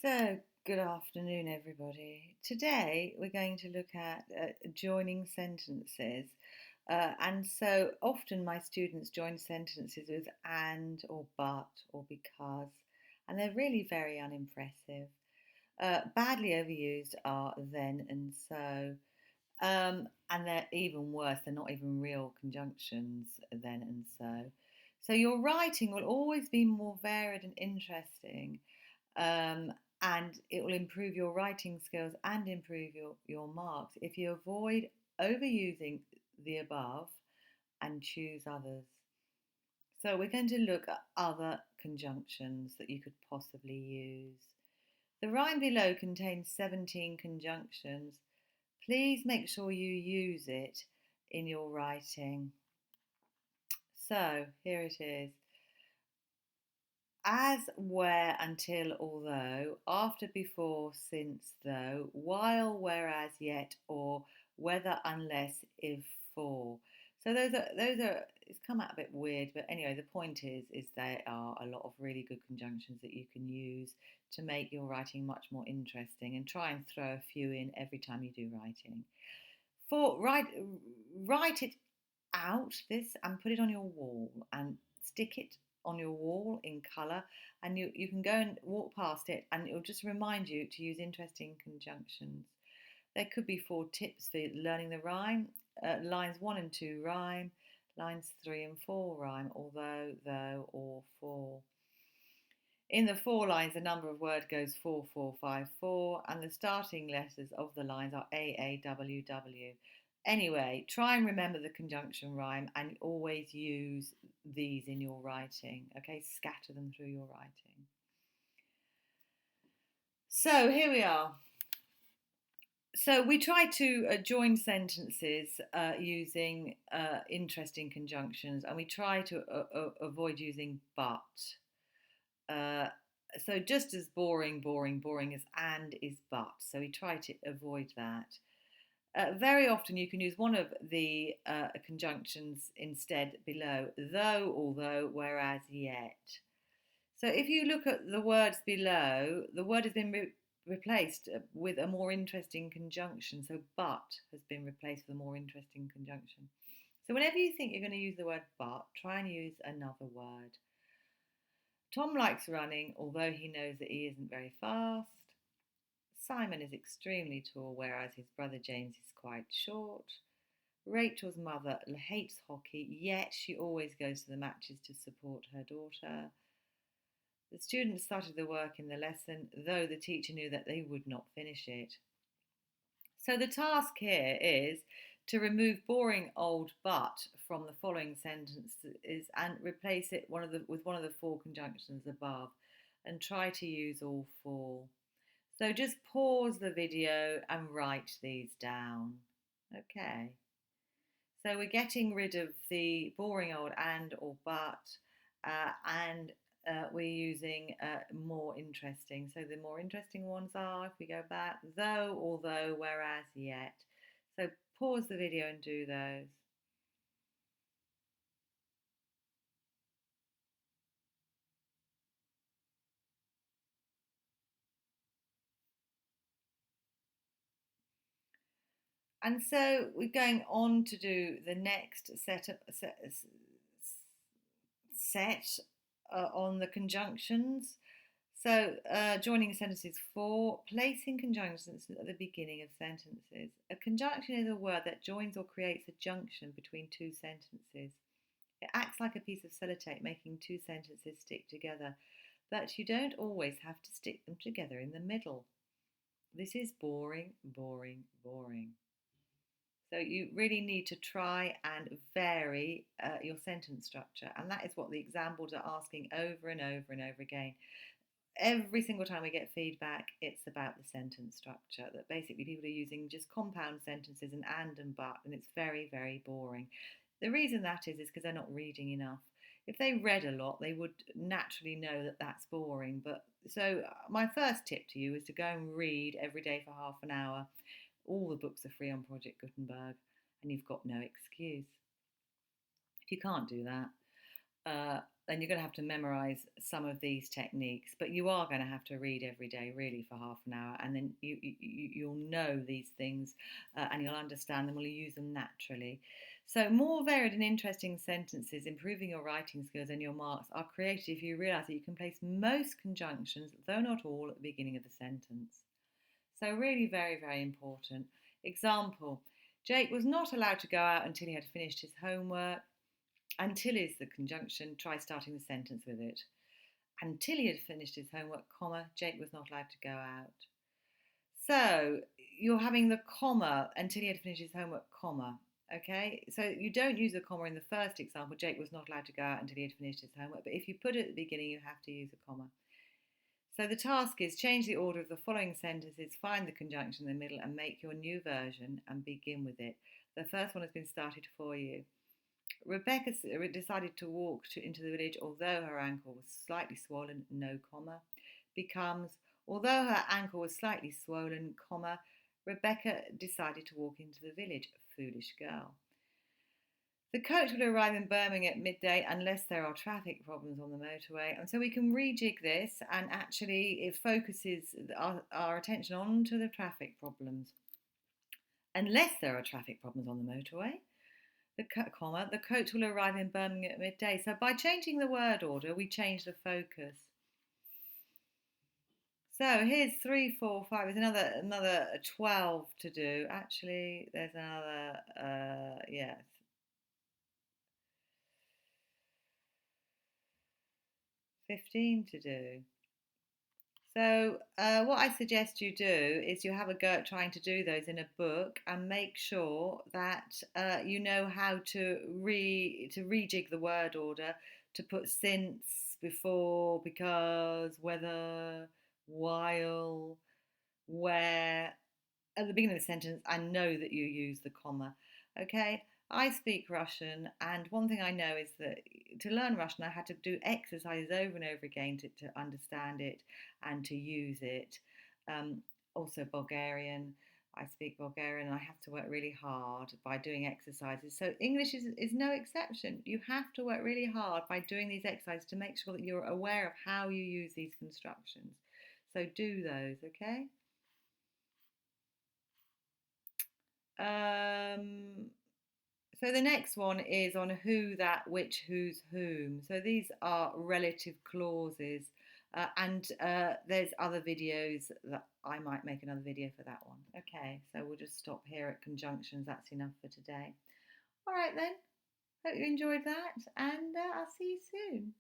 So, good afternoon, everybody. Today we're going to look at joining sentences. And so often my students join sentences with and or but or because, and they're really very unimpressive. Badly overused are then and so. And they're even worse, they're not even real conjunctions then and so. So your writing will always be more varied and interesting, um, and it will improve your writing skills and improve your marks if you avoid overusing the above and choose others. So we're going to look at other conjunctions that you could possibly use. The rhyme below contains 17 conjunctions. Please make sure you use it in your writing. So here it is. As, where, until, although, after, before, since, though, while, whereas, yet, or, whether, unless, if, for. So those are it's come out a bit weird, but anyway, the point is there are a lot of really good conjunctions that you can use to make your writing much more interesting, and try and throw a few in every time you do writing. For write it out this and put it on your wall and stick it on your wall in colour, and you can go and walk past it and it'll just remind you to use interesting conjunctions. There could be 4 tips for learning the rhyme. Lines 1 and 2 rhyme, lines 3 and 4 rhyme, although, though, or, for. In the 4 lines, the number of word goes 4, 4, 5, 4, and the starting letters of the lines are A, A, W, W. Anyway, try and remember the conjunction rhyme and always use these in your writing. Okay, scatter them through your writing. So here we are. So we try to join sentences using interesting conjunctions, and we try to avoid using but. Uh, so just as boring as and is but. So we try to avoid that. Very often you can use one of the conjunctions instead below, though, although, whereas, yet. So if you look at the words below, the word has been replaced with a more interesting conjunction. So but has been replaced with a more interesting conjunction. So whenever you think you're going to use the word but, try and use another word. Tom likes running, although he knows that he isn't very fast. Simon is extremely tall, whereas his brother James is quite short. Rachel's mother hates hockey, yet she always goes to the matches to support her daughter. The students started the work in the lesson, though the teacher knew that they would not finish it. So the task here is to remove boring old but from the following sentences and replace it with one of the 4 conjunctions above, and try to use all 4. So just pause the video and write these down. Okay. So we're getting rid of the boring old and or but, and we're using more interesting. So the more interesting ones are, if we go back, though, although, whereas, yet. So pause the video and do those. And so we're going on to do the next set on the conjunctions. So, joining sentences 4, placing conjunctions at the beginning of sentences. A conjunction is a word that joins or creates a junction between 2 sentences. It acts like a piece of sellotape, making 2 sentences stick together, but you don't always have to stick them together in the middle. This is boring, boring, boring. So you really need to try and vary your sentence structure, and that is what the exam boards are asking over and over and over again. Every single time we get feedback, it's about the sentence structure, that basically people are using just compound sentences and but, and it's very, very boring. The reason that is because they're not reading enough. If they read a lot, they would naturally know that that's boring. But so my first tip to you is to go and read every day for half an hour. All the books are free on Project Gutenberg, and you've got no excuse. If you can't do that, then you're going to have to memorize some of these techniques, but you are going to have to read every day, really, for half an hour, and then you'll know these things and you'll understand them, will use them naturally. So, more varied and interesting sentences, improving your writing skills and your marks, are created if you realise that you can place most conjunctions, though not all, at the beginning of the sentence. So, really, very, very important. Example: Jake was not allowed to go out until he had finished his homework. Until is the conjunction. Try starting the sentence with it. Until he had finished his homework, comma, Jake was not allowed to go out. So you're having the comma until he had finished his homework, comma. Okay, so you don't use a comma in the first example. Jake was not allowed to go out until he had finished his homework. But if you put it at the beginning, you have to use a comma. So the task is change the order of the following sentences, find the conjunction in the middle, and make your new version and begin with it. The first one has been started for you. Rebecca decided to walk into the village although her ankle was slightly swollen, no comma, becomes, although her ankle was slightly swollen, comma, Rebecca decided to walk into the village, foolish girl. The coach will arrive in Birmingham at midday unless there are traffic problems on the motorway. And so we can rejig this, and actually it focuses our attention onto the traffic problems. Unless there are traffic problems on the motorway, the coach will arrive in Birmingham at midday. So by changing the word order, we change the focus. So here's 3, 4, 5. There's another 12 to do. Actually, there's another 15 to do. So what I suggest you do is you have a go at trying to do those in a book, and make sure that you know how to rejig the word order, to put since, before, because, whether, while, where at the beginning of the sentence, and know that you use the comma. Okay, I speak Russian, and one thing I know is that to learn Russian, I had to do exercises over and over again to understand it and to use it. Also, Bulgarian. I speak Bulgarian, and I have to work really hard by doing exercises. So, English is no exception. You have to work really hard by doing these exercises to make sure that you're aware of how you use these constructions. So, do those, okay? So the next one is on who, that, which, whose, whom. So these are relative clauses, and there's other videos that I might make another video for that one. Okay, so we'll just stop here at conjunctions. That's enough for today. All right then. Hope you enjoyed that, and I'll see you soon.